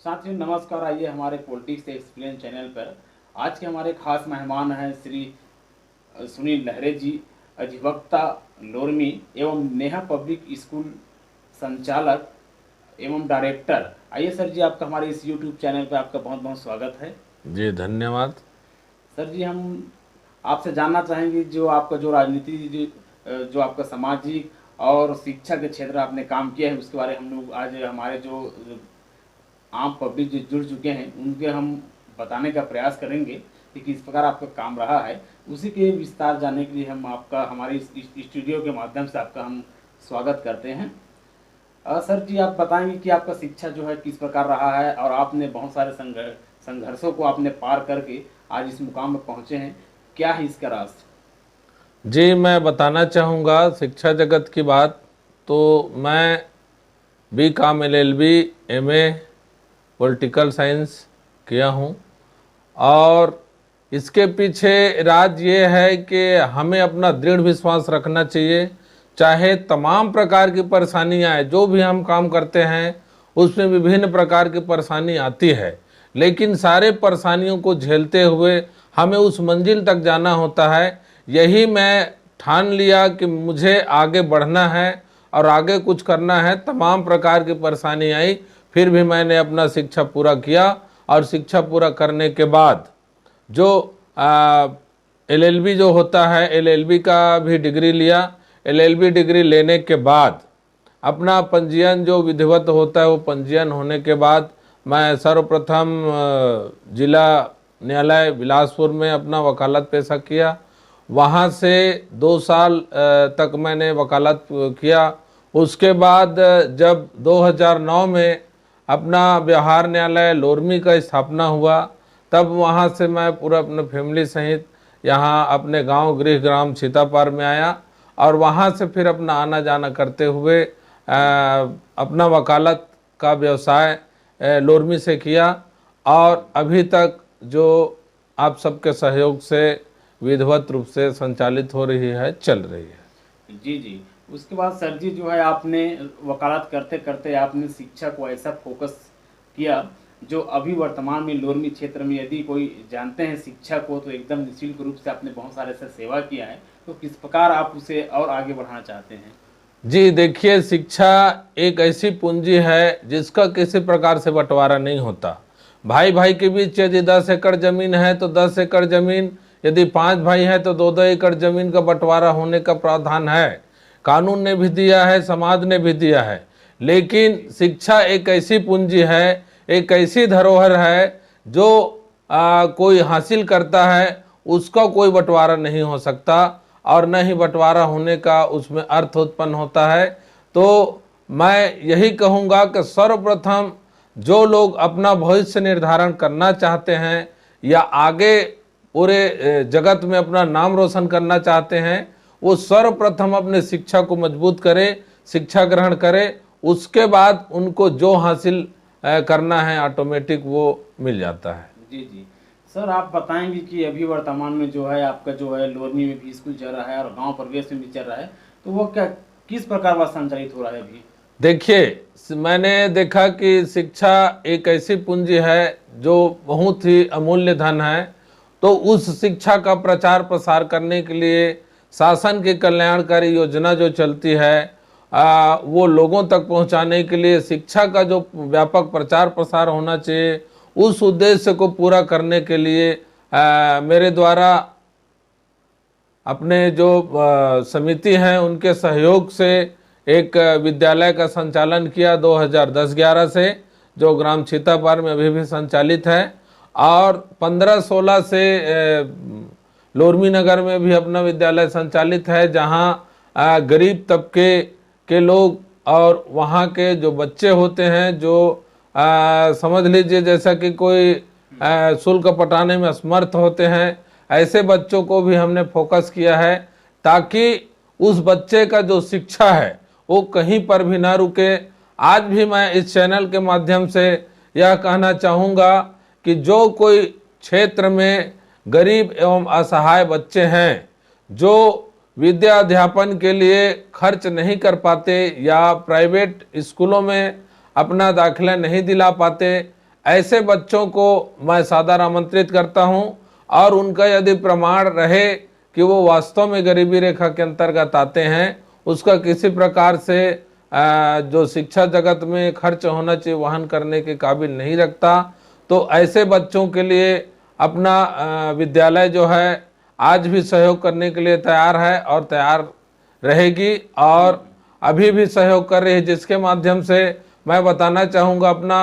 साथियों नमस्कार। आइए हमारे पॉलिटिक्स एक्सपीरियंस चैनल पर आज के हमारे खास मेहमान हैं श्री सुनील लहरे जी, अधिवक्ता लोरमी एवं नेहा पब्लिक स्कूल संचालक एवं डायरेक्टर। आइए सर जी, आपका हमारे इस यूट्यूब चैनल पर आपका बहुत बहुत स्वागत है। जी धन्यवाद। सर जी, हम आपसे जानना चाहेंगे जो आपका जो राजनीति जो आपका सामाजिक और शिक्षा के क्षेत्र में आपने काम किया है, उसके बारे में हम लोग आज हमारे जो आम पब्लिक जो जुड़ चुके हैं उनके हम बताने का प्रयास करेंगे कि किस प्रकार आपका काम रहा है। उसी के विस्तार जानने के लिए हम आपका हमारे इस स्टूडियो के माध्यम से आपका हम स्वागत करते हैं। सर जी, आप बताएंगे कि आपका शिक्षा जो है किस प्रकार रहा है और आपने बहुत सारे संघर्षों को आपने पार करके आज इस मुकाम में पहुंचे हैं। क्या है इसका राज? जी मैं बताना चाहूँगा शिक्षा जगत की बात। तो मैं BCom LLB MA political science किया हूँ और इसके पीछे राज ये है कि हमें अपना दृढ़ विश्वास रखना चाहिए। चाहे तमाम प्रकार की परेशानियाँ आए, जो भी हम काम करते हैं उसमें विभिन्न प्रकार की परेशानी आती है, लेकिन सारे परेशानियों को झेलते हुए हमें उस मंजिल तक जाना होता है। यही मैं ठान लिया कि मुझे आगे बढ़ना है और आगे कुछ करना है। तमाम प्रकार की परेशानी आई, फिर भी मैंने अपना शिक्षा पूरा किया और शिक्षा पूरा करने के बाद जो LLB जो होता है, LLB का भी डिग्री लिया। LLB डिग्री लेने के बाद अपना पंजीयन जो विधिवत होता है, वो पंजीयन होने के बाद मैं सर्वप्रथम जिला न्यायालय बिलासपुर में अपना वकालत पेशा किया। वहाँ से 2 साल तक मैंने वकालत किया। उसके बाद जब 2009 में अपना बिहार न्यायालय लोरमी का स्थापना हुआ, तब वहाँ से मैं पूरा अपने फैमिली सहित यहाँ अपने गांव गृह ग्राम सीतापार में आया और वहाँ से फिर अपना आना जाना करते हुए अपना वकालत का व्यवसाय लोरमी से किया और अभी तक जो आप सबके सहयोग से विधिवत रूप से संचालित हो रही है, चल रही है। जी जी। उसके बाद सर जी जो है आपने वकालत करते करते आपने शिक्षा को ऐसा फोकस किया जो अभी वर्तमान में लोरमी क्षेत्र में यदि कोई जानते हैं शिक्षा को तो एकदम निःशुल्क रूप से आपने बहुत सारे से सेवा किया है। तो किस प्रकार आप उसे और आगे बढ़ाना चाहते हैं? जी देखिए, शिक्षा एक ऐसी पूंजी है जिसका किसी प्रकार से बंटवारा नहीं होता। भाई भाई के बीच यदि 10 एकड़ जमीन है तो 10 एकड़ जमीन, यदि 5 भाई हैं तो 2-2 एकड़ जमीन का बंटवारा होने का प्रावधान है। कानून ने भी दिया है, समाज ने भी दिया है। लेकिन शिक्षा एक ऐसी पूंजी है, एक ऐसी धरोहर है जो कोई हासिल करता है उसका कोई बंटवारा नहीं हो सकता और न ही बंटवारा होने का उसमें अर्थ उत्पन्न होता है। तो मैं यही कहूँगा कि सर्वप्रथम जो लोग अपना भविष्य निर्धारण करना चाहते हैं या आगे पूरे जगत में अपना नाम रोशन करना चाहते हैं, वो सर्वप्रथम अपने शिक्षा को मजबूत करें, शिक्षा ग्रहण करें। उसके बाद उनको जो हासिल करना है ऑटोमेटिक वो मिल जाता है। जी जी। सर, आप बताएंगे कि अभी वर्तमान में जो है आपका जो है लोरमी में भी स्कूल चल रहा है और गांव परिवेश में भी चल रहा है, तो वो क्या किस प्रकार वह संचालित हो रहा है अभी? देखिए, मैंने देखा कि शिक्षा एक ऐसी पूंजी है जो बहुत ही अमूल्य धन है। तो उस शिक्षा का प्रचार प्रसार करने के लिए शासन की कल्याणकारी योजना जो चलती है, वो लोगों तक पहुंचाने के लिए शिक्षा का जो व्यापक प्रचार प्रसार होना चाहिए, उस उद्देश्य को पूरा करने के लिए मेरे द्वारा अपने जो समिति हैं उनके सहयोग से एक विद्यालय का संचालन किया 2010-11 से, जो ग्राम छीतापार में अभी भी संचालित है। और 15-16 से लोरमी नगर में भी अपना विद्यालय संचालित है, जहां गरीब तबके के लोग और वहां के जो बच्चे होते हैं जो समझ लीजिए जैसा कि कोई शुल्क पटाने में असमर्थ होते हैं, ऐसे बच्चों को भी हमने फोकस किया है ताकि उस बच्चे का जो शिक्षा है वो कहीं पर भी ना रुके। आज भी मैं इस चैनल के माध्यम से यह कहना चाहूँगा कि जो कोई क्षेत्र में गरीब एवं असहाय बच्चे हैं जो विद्या अध्यापन के लिए खर्च नहीं कर पाते या प्राइवेट स्कूलों में अपना दाखिला नहीं दिला पाते, ऐसे बच्चों को मैं सादर आमंत्रित करता हूं और उनका यदि प्रमाण रहे कि वो वास्तव में गरीबी रेखा के अंतर्गत आते हैं, उसका किसी प्रकार से जो शिक्षा जगत में खर्च होना चाहिए वहन करने के काबिल नहीं रखता, तो ऐसे बच्चों के लिए अपना विद्यालय जो है आज भी सहयोग करने के लिए तैयार है और तैयार रहेगी और अभी भी सहयोग कर रही है, जिसके माध्यम से मैं बताना चाहूँगा अपना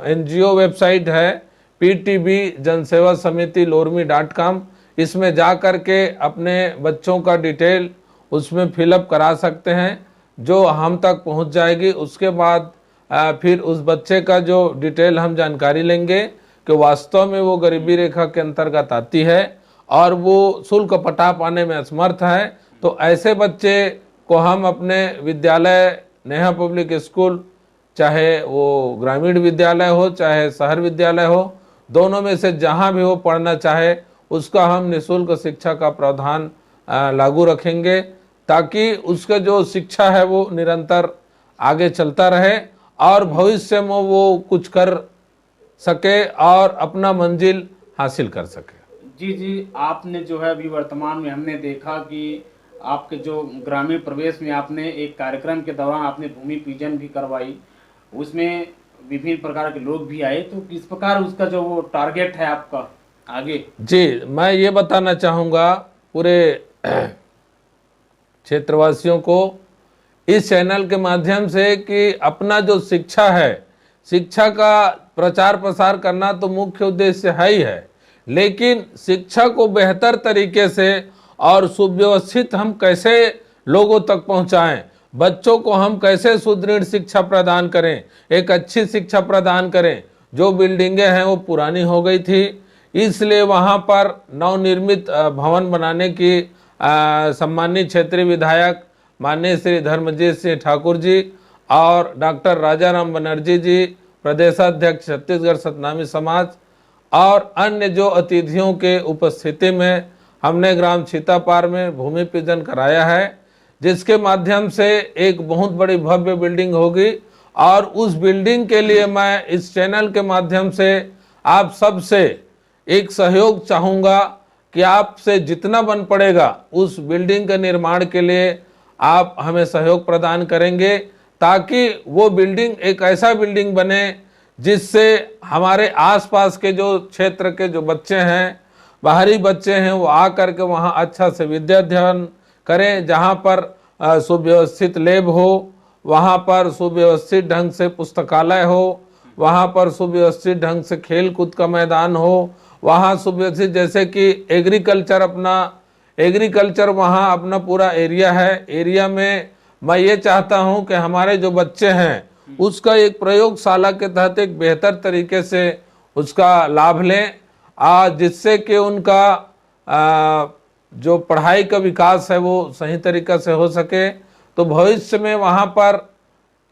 NGO वेबसाइट है PTB जनसेवा समिति लोरमी.com। इसमें जा कर के अपने बच्चों का डिटेल उसमें फिलअप करा सकते हैं, जो हम तक पहुंच जाएगी। उसके बाद फिर उस बच्चे का जो डिटेल हम जानकारी लेंगे कि वास्तव में वो गरीबी रेखा के अंतर्गत आती है और वो शुल्क पटा पाने में असमर्थ है, तो ऐसे बच्चे को हम अपने विद्यालय नेहा पब्लिक स्कूल, चाहे वो ग्रामीण विद्यालय हो चाहे शहर विद्यालय हो, दोनों में से जहां भी वो पढ़ना चाहे उसका हम निःशुल्क शिक्षा का प्रावधान लागू रखेंगे, ताकि उसका जो शिक्षा है वो निरंतर आगे चलता रहे और भविष्य में वो कुछ कर सके और अपना मंजिल हासिल कर सके। जी, आपने जो है अभी वर्तमान में हमने देखा कि आपके जो ग्रामीण प्रवेश में आपने एक कार्यक्रम के दौरान आपने भूमि पूजन भी करवाई, उसमें विभिन्न प्रकार के लोग भी आए, तो किस प्रकार उसका जो वो टारगेट है आपका आगे? जी, मैं ये बताना चाहूँगा पूरे क्षेत्रवासियों को इस चैनल के माध्यम से कि अपना जो शिक्षा है, शिक्षा का प्रचार प्रसार करना तो मुख्य उद्देश्य है ही है, लेकिन शिक्षा को बेहतर तरीके से और सुव्यवस्थित हम कैसे लोगों तक पहुंचाएं, बच्चों को हम कैसे सुदृढ़ शिक्षा प्रदान करें, एक अच्छी शिक्षा प्रदान करें। जो बिल्डिंगें हैं वो पुरानी हो गई थी, इसलिए वहां पर नवनिर्मित भवन बनाने की सम्मानित क्षेत्रीय विधायक माननीय श्री धर्मजीत सिंह ठाकुर जी और डॉक्टर राजाराम बनर्जी जी, प्रदेशाध्यक्ष छत्तीसगढ़ सतनामी समाज और अन्य जो अतिथियों के उपस्थिति में हमने ग्राम छीतापार में भूमि पूजन कराया है, जिसके माध्यम से एक बहुत बड़ी भव्य बिल्डिंग होगी। और उस बिल्डिंग के लिए मैं इस चैनल के माध्यम से आप सबसे एक सहयोग चाहूँगा कि आपसे जितना बन पड़ेगा उस बिल्डिंग के निर्माण के लिए आप हमें सहयोग प्रदान करेंगे, ताकि वो बिल्डिंग एक ऐसा बिल्डिंग बने जिससे हमारे आसपास के जो क्षेत्र के जो बच्चे हैं, बाहरी बच्चे हैं, वो आकर के वहाँ अच्छा से विद्या अध्ययन करें, जहाँ पर सुव्यवस्थित लैब हो, वहाँ पर सुव्यवस्थित ढंग से पुस्तकालय हो, वहाँ पर सुव्यवस्थित ढंग से खेल कूद का मैदान हो, वहाँ सुव्यवस्थित जैसे कि एग्रीकल्चर वहाँ अपना पूरा एरिया है। एरिया में मैं ये चाहता हूँ कि हमारे जो बच्चे हैं उसका एक प्रयोगशाला के तहत एक बेहतर तरीके से उसका लाभ लें, जिससे कि उनका जो पढ़ाई का विकास है वो सही तरीका से हो सके। तो भविष्य में वहाँ पर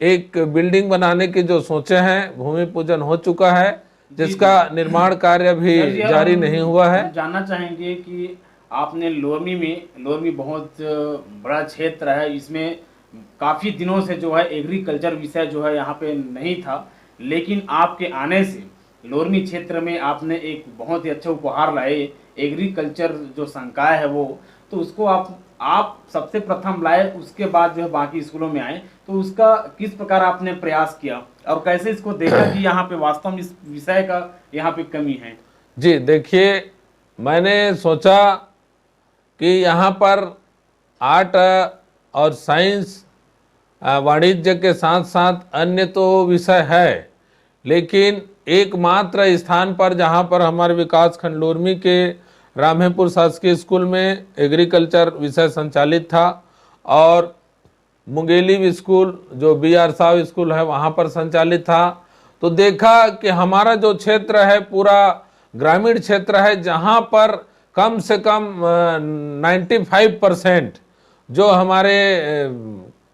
एक बिल्डिंग बनाने की जो सोचे हैं, भूमि पूजन हो चुका है, जिसका निर्माण कार्य भी जारी नहीं हुआ है। हम जानना चाहेंगे कि आपने लोरमी बहुत बड़ा क्षेत्र है, इसमें काफ़ी दिनों से जो है एग्रीकल्चर विषय जो है यहाँ पे नहीं था, लेकिन आपके आने से लोरमी क्षेत्र में आपने एक बहुत ही अच्छा उपहार लाए, एग्रीकल्चर जो संकाय है वो, तो उसको आप सबसे प्रथम लाए, उसके बाद जो है बाकी स्कूलों में आए, तो उसका किस प्रकार आपने प्रयास किया और कैसे इसको देखा कि यहाँ पे वास्तव में इस विषय का यहाँ पे कमी है? जी देखिए, मैंने सोचा कि यहाँ पर आर्ट और साइंस वाणिज्य के साथ साथ अन्य तो विषय है, लेकिन एकमात्र स्थान पर जहाँ पर हमारे विकास खंड लोरमी के रामेपुर शासकीय स्कूल में एग्रीकल्चर विषय संचालित था और मुंगेली स्कूल जो BR साहब स्कूल है वहाँ पर संचालित था, तो देखा कि हमारा जो क्षेत्र है पूरा ग्रामीण क्षेत्र है, जहाँ पर कम से कम 95% जो हमारे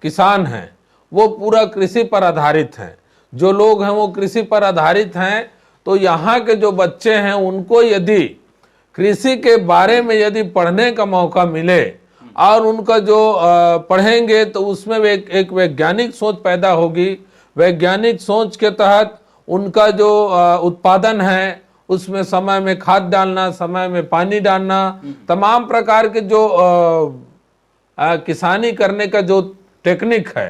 किसान हैं वो पूरा कृषि पर आधारित हैं, जो लोग हैं वो कृषि पर आधारित हैं। तो यहाँ के जो बच्चे हैं उनको यदि कृषि के बारे में यदि पढ़ने का मौका मिले और उनका जो पढ़ेंगे तो उसमें एक वैज्ञानिक सोच पैदा होगी। वैज्ञानिक सोच के तहत उनका जो उत्पादन है उसमें समय में खाद डालना, समय में पानी डालना, तमाम प्रकार के जो किसानी करने का जो टेक्निक है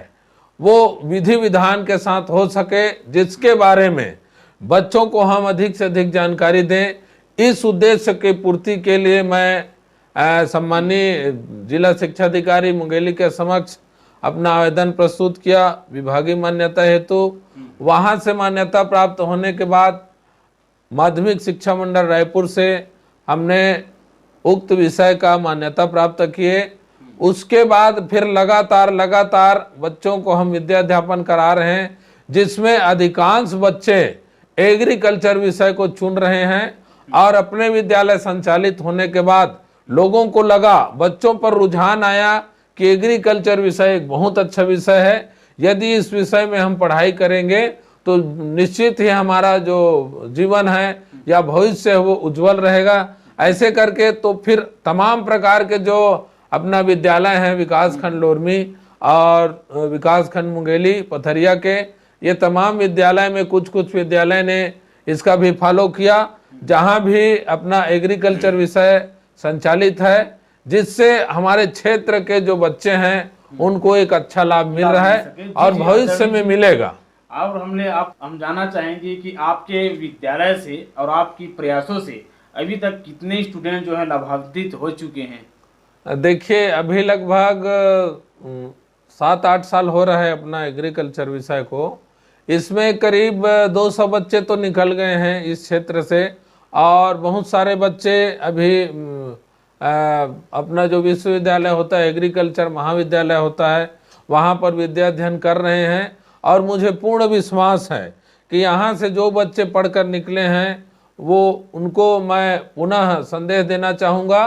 वो विधि विधान के साथ हो सके, जिसके बारे में बच्चों को हम अधिक से अधिक जानकारी दें। इस उद्देश्य की पूर्ति के लिए मैं सम्मानीय जिला शिक्षा अधिकारी मुंगेली के समक्ष अपना आवेदन प्रस्तुत किया विभागीय मान्यता हेतु। वहां से मान्यता प्राप्त होने के बाद माध्यमिक शिक्षा मंडल रायपुर से हमने उक्त विषय का मान्यता प्राप्त किए। उसके बाद फिर लगातार बच्चों को हम विद्याध्यापन करा रहे हैं, जिसमें अधिकांश बच्चे एग्रीकल्चर विषय को चुन रहे हैं। और अपने विद्यालय संचालित होने के बाद लोगों को लगा, बच्चों पर रुझान आया कि एग्रीकल्चर विषय एक बहुत अच्छा विषय है, यदि इस विषय में हम पढ़ाई करेंगे तो निश्चित ही हमारा जो जीवन है या भविष्य है वो उज्जवल रहेगा। ऐसे करके तो फिर तमाम प्रकार के जो अपना विद्यालय है, विकास खंड लोरमी और विकास खंड मुंगेली पथरिया के, ये तमाम विद्यालय में कुछ विद्यालय ने इसका भी फॉलो किया, जहां भी अपना एग्रीकल्चर विषय संचालित है, जिससे हमारे क्षेत्र के जो बच्चे हैं उनको एक अच्छा लाभ मिल रहा है और भविष्य में मिलेगा। और हम जानना चाहेंगे कि आपके विद्यालय से और आपकी प्रयासों से अभी तक कितने स्टूडेंट जो है लाभान्वित हो चुके हैं? देखिए, अभी लगभग 7-8 साल हो रहा है अपना एग्रीकल्चर विषय को। इसमें करीब 200 बच्चे तो निकल गए हैं इस क्षेत्र से, और बहुत सारे बच्चे अभी अपना जो विश्वविद्यालय होता है, एग्रीकल्चर महाविद्यालय होता है, वहाँ पर विद्याध्ययन कर रहे हैं। और मुझे पूर्ण विश्वास है कि यहाँ से जो बच्चे पढ़कर निकले हैं वो उनको मैं पुनः संदेश देना चाहूँगा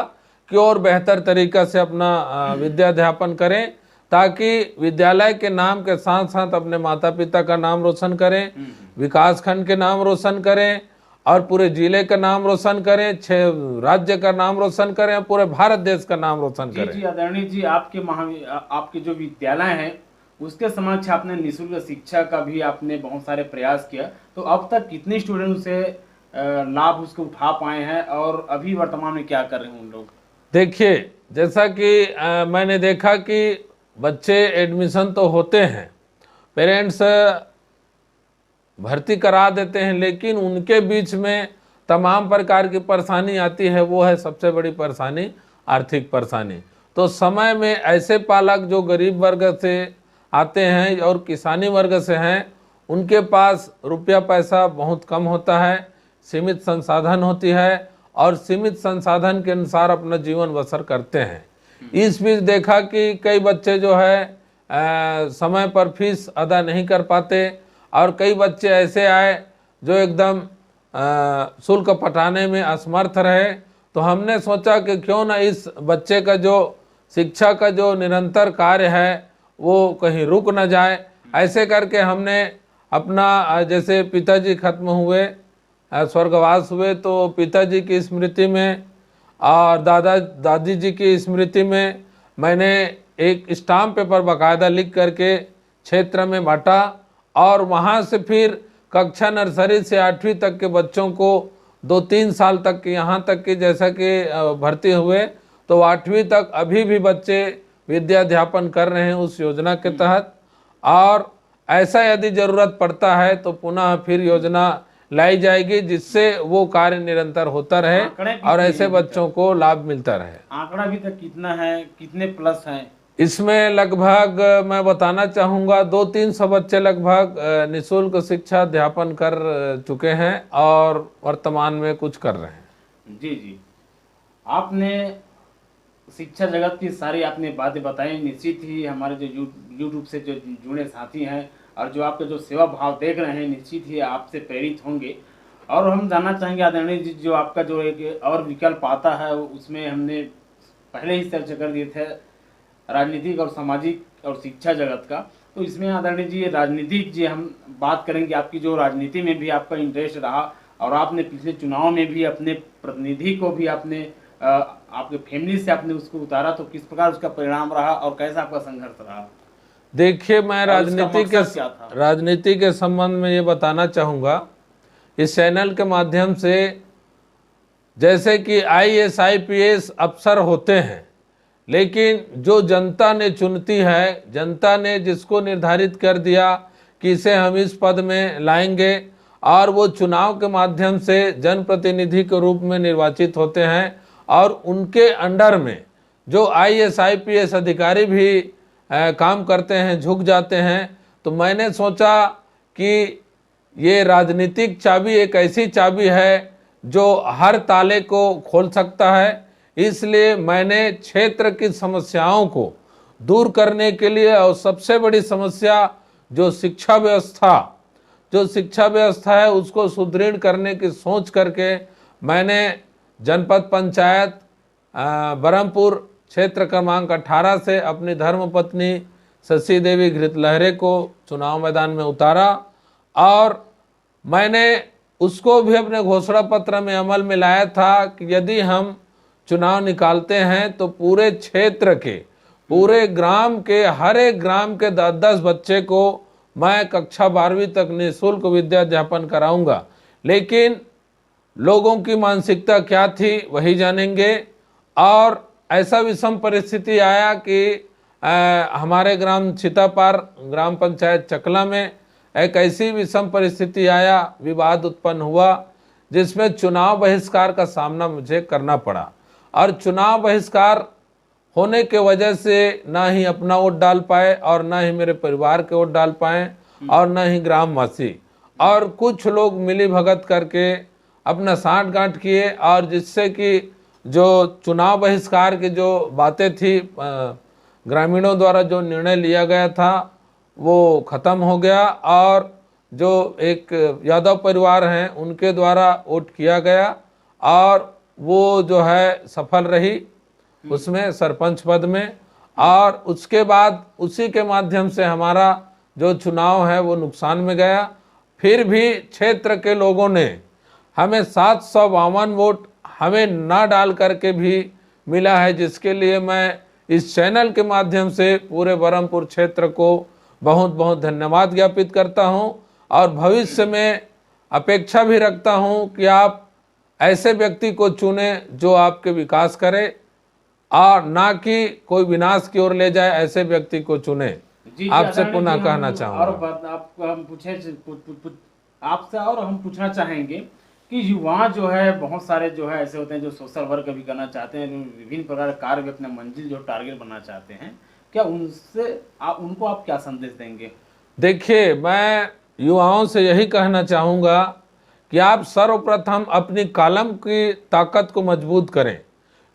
कि और बेहतर तरीक़ा से अपना विद्याध्यापन करें, ताकि विद्यालय के नाम के साथ साथ अपने माता पिता का नाम रोशन करें, विकास खंड के नाम रोशन करें और पूरे जिले का नाम रोशन करें, 6 राज्य का नाम रोशन करें और पूरे भारत देश का नाम रोशन करें। जी आदरणीय जी, आपके जो विद्यालय हैं उसके समक्ष आपने निःशुल्क शिक्षा का भी आपने बहुत सारे प्रयास किया, तो अब तक कितने स्टूडेंट से लाभ उसको उठा पाए हैं और अभी वर्तमान में क्या कर रहे हैं उन लोग? देखिए, जैसा कि मैंने देखा कि बच्चे एडमिशन तो होते हैं, पेरेंट्स भर्ती करा देते हैं, लेकिन उनके बीच में तमाम प्रकार की परेशानी आती है। वो है सबसे बड़ी परेशानी, आर्थिक परेशानी। तो समय में ऐसे पालक जो गरीब वर्ग से आते हैं और किसानी वर्ग से हैं, उनके पास रुपया पैसा बहुत कम होता है, सीमित संसाधन होती है और सीमित संसाधन के अनुसार अपना जीवन बसर करते हैं। इस बीच देखा कि कई बच्चे जो है समय पर फीस अदा नहीं कर पाते, और कई बच्चे ऐसे आए जो एकदम शुल्क पटाने में असमर्थ रहे। तो हमने सोचा कि क्यों ना इस बच्चे का जो शिक्षा का जो निरंतर कार्य है वो कहीं रुक न जाए। ऐसे करके हमने अपना, जैसे पिताजी खत्म हुए, स्वर्गवास हुए, तो पिताजी की स्मृति में और दादी जी की स्मृति में मैंने एक स्टाम्प पेपर बाकायदा लिख करके क्षेत्र में बांटा, और वहाँ से फिर कक्षा नर्सरी से 8वीं तक के बच्चों को 2-3 साल तक की, यहाँ तक कि जैसा कि भर्ती हुए तो 8वीं तक अभी भी बच्चे विद्याध्यापन कर रहे हैं उस योजना के तहत। और ऐसा यदि ज़रूरत पड़ता है तो पुनः फिर योजना लाई जाएगी, जिससे वो कार्य निरंतर होता रहे और ऐसे बच्चों को लाभ मिलता रहे। आंकड़ा अभी तक कितना है, कितने प्लस हैं? इसमें लगभग मैं बताना चाहूँगा 200-300 बच्चे लगभग निःशुल्क शिक्षा अध्यापन कर चुके हैं और वर्तमान में कुछ कर रहे हैं। जी, आपने शिक्षा जगत की सारी आपने बातें बताई। निश्चित ही हमारे जो यूट्यूब से जो जुड़े साथी हैं और जो आपके जो सेवा भाव देख रहे हैं, निश्चित ही आपसे प्रेरित होंगे। और हम जानना चाहेंगे आदरणीय जी, जो आपका जो एक और विकल्प आता है उसमें हमने पहले ही चर्चा कर दिए थे, राजनीतिक और सामाजिक और शिक्षा जगत का। तो इसमें आदरणीय जी राजनीतिक जी हम बात करेंगे, आपकी जो राजनीति में भी आपका इंटरेस्ट रहा और आपने पिछले चुनाव में भी अपने प्रतिनिधि को भी आपने आपके फैमिली से आपने उसको उतारा, तो किस प्रकार उसका परिणाम रहा और कैसा आपका संघर्ष रहा? देखिए, मैं और इसका मकसद क्या था? राजनीति के संबंध में ये बताना चाहूँगा, इस चैनल के माध्यम से, जैसे कि IAS IPS अफसर होते हैं, लेकिन जो जनता ने चुनती है, जनता ने जिसको निर्धारित कर दिया कि इसे हम इस पद में लाएंगे, और वो चुनाव के माध्यम से जनप्रतिनिधि के रूप में निर्वाचित होते हैं, और उनके अंडर में जो IAS IPS अधिकारी भी काम करते हैं, झुक जाते हैं। तो मैंने सोचा कि ये राजनीतिक चाबी एक ऐसी चाबी है जो हर ताले को खोल सकता है। इसलिए मैंने क्षेत्र की समस्याओं को दूर करने के लिए, और सबसे बड़ी समस्या जो शिक्षा व्यवस्था है उसको सुदृढ़ करने की सोच करके, मैंने जनपद पंचायत बरहमपुर क्षेत्र क्रमांक 18 से अपनी धर्मपत्नी शशि देवी घृतलहरे को चुनाव मैदान में उतारा, और मैंने उसको भी अपने घोषणा पत्र में अमल में लाया था कि यदि हम चुनाव निकालते हैं तो पूरे क्षेत्र के, पूरे ग्राम के, हर एक ग्राम के 10-10 बच्चे को मैं कक्षा 12वीं तक निःशुल्क विद्या अध्यापन कराऊंगा। लेकिन लोगों की मानसिकता क्या थी वही जानेंगे। और ऐसा विषम परिस्थिति आया कि हमारे ग्राम सीतापार ग्राम पंचायत चकला में एक ऐसी विषम परिस्थिति आया, विवाद उत्पन्न हुआ, जिसमें चुनाव बहिष्कार का सामना मुझे करना पड़ा। और चुनाव बहिष्कार होने के वजह से ना ही अपना वोट डाल पाए, और ना ही मेरे परिवार के वोट डाल पाए, और ना ही ग्रामवासी, और कुछ लोग मिली भगत करके अपना साठ-गांठ किए, और जिससे कि जो चुनाव बहिष्कार की जो बातें थी, ग्रामीणों द्वारा जो निर्णय लिया गया था वो खत्म हो गया, और जो एक यादव परिवार हैं उनके द्वारा वोट किया गया, और वो जो है सफल रही उसमें सरपंच पद में। और उसके बाद उसी के माध्यम से हमारा जो चुनाव है वो नुकसान में गया। फिर भी क्षेत्र के लोगों ने हमें 752 वोट हमें ना डाल करके भी मिला है, जिसके लिए मैं इस चैनल के माध्यम से पूरे बरहमपुर क्षेत्र को बहुत बहुत धन्यवाद ज्ञापित करता हूं। और भविष्य में अपेक्षा भी रखता हूं कि आप ऐसे व्यक्ति को चुने जो आपके विकास करे, और ना कि कोई विनाश की ओर ले जाए, ऐसे व्यक्ति को चुने। आपसे पुनः कहना चाहूँगा। और आपको हम आपसे और हम पूछना चाहेंगे कि युवा जो है, बहुत सारे जो है ऐसे होते हैं जो सोशल वर्क भी करना चाहते हैं, विभिन्न प्रकार के कार्य, अपने मंजिल जो टारगेट बनना चाहते हैं, क्या उनसे उनको आप क्या संदेश देंगे? देखिए, मैं युवाओं से यही कहना चाहूँगा कि आप सर्वप्रथम अपनी कलम की ताकत को मजबूत करें,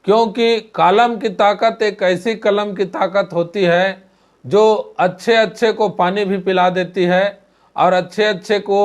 क्योंकि कलम की ताकत एक ऐसी कलम की ताकत होती है जो अच्छे अच्छे को पानी भी पिला देती है, और अच्छे अच्छे को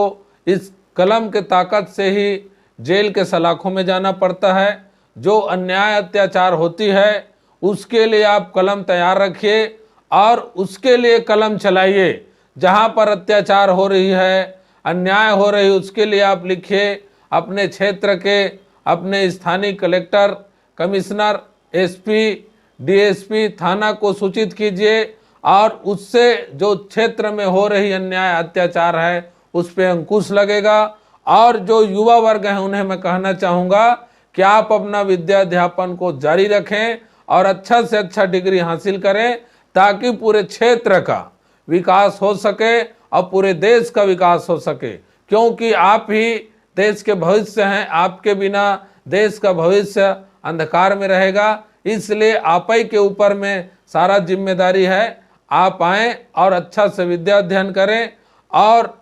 इस कलम के ताकत से ही जेल के सलाखों में जाना पड़ता है। जो अन्याय अत्याचार होती है उसके लिए आप कलम तैयार रखिए, और उसके लिए कलम चलाइए। जहाँ पर अत्याचार हो रही है, अन्याय हो रही, उसके लिए आप लिखिए। अपने क्षेत्र के अपने स्थानीय कलेक्टर, कमिश्नर, SP, DSP, थाना को सूचित कीजिए, और उससे जो क्षेत्र में हो रही अन्याय अत्याचार है उस पर अंकुश लगेगा। और जो युवा वर्ग है उन्हें मैं कहना चाहूँगा कि आप अपना विद्या अध्यापन को जारी रखें और अच्छा से अच्छा डिग्री हासिल करें, ताकि पूरे क्षेत्र का विकास हो सके और पूरे देश का विकास हो सके। क्योंकि आप ही देश के भविष्य हैं, आपके बिना देश का भविष्य अंधकार में रहेगा। इसलिए आप ही के ऊपर में सारा जिम्मेदारी है। आप आएँ और अच्छा से विद्या अध्ययन करें, और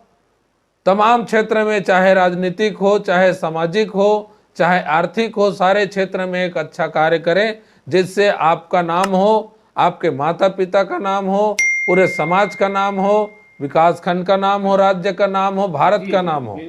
तमाम क्षेत्र में, चाहे राजनीतिक हो, चाहे सामाजिक हो, चाहे आर्थिक हो, सारे क्षेत्र में एक अच्छा कार्य करें, जिससे आपका नाम हो, आपके माता पिता का नाम हो, पूरे समाज का नाम हो, विकास खंड का नाम हो, राज्य का नाम हो, भारत का नाम हो।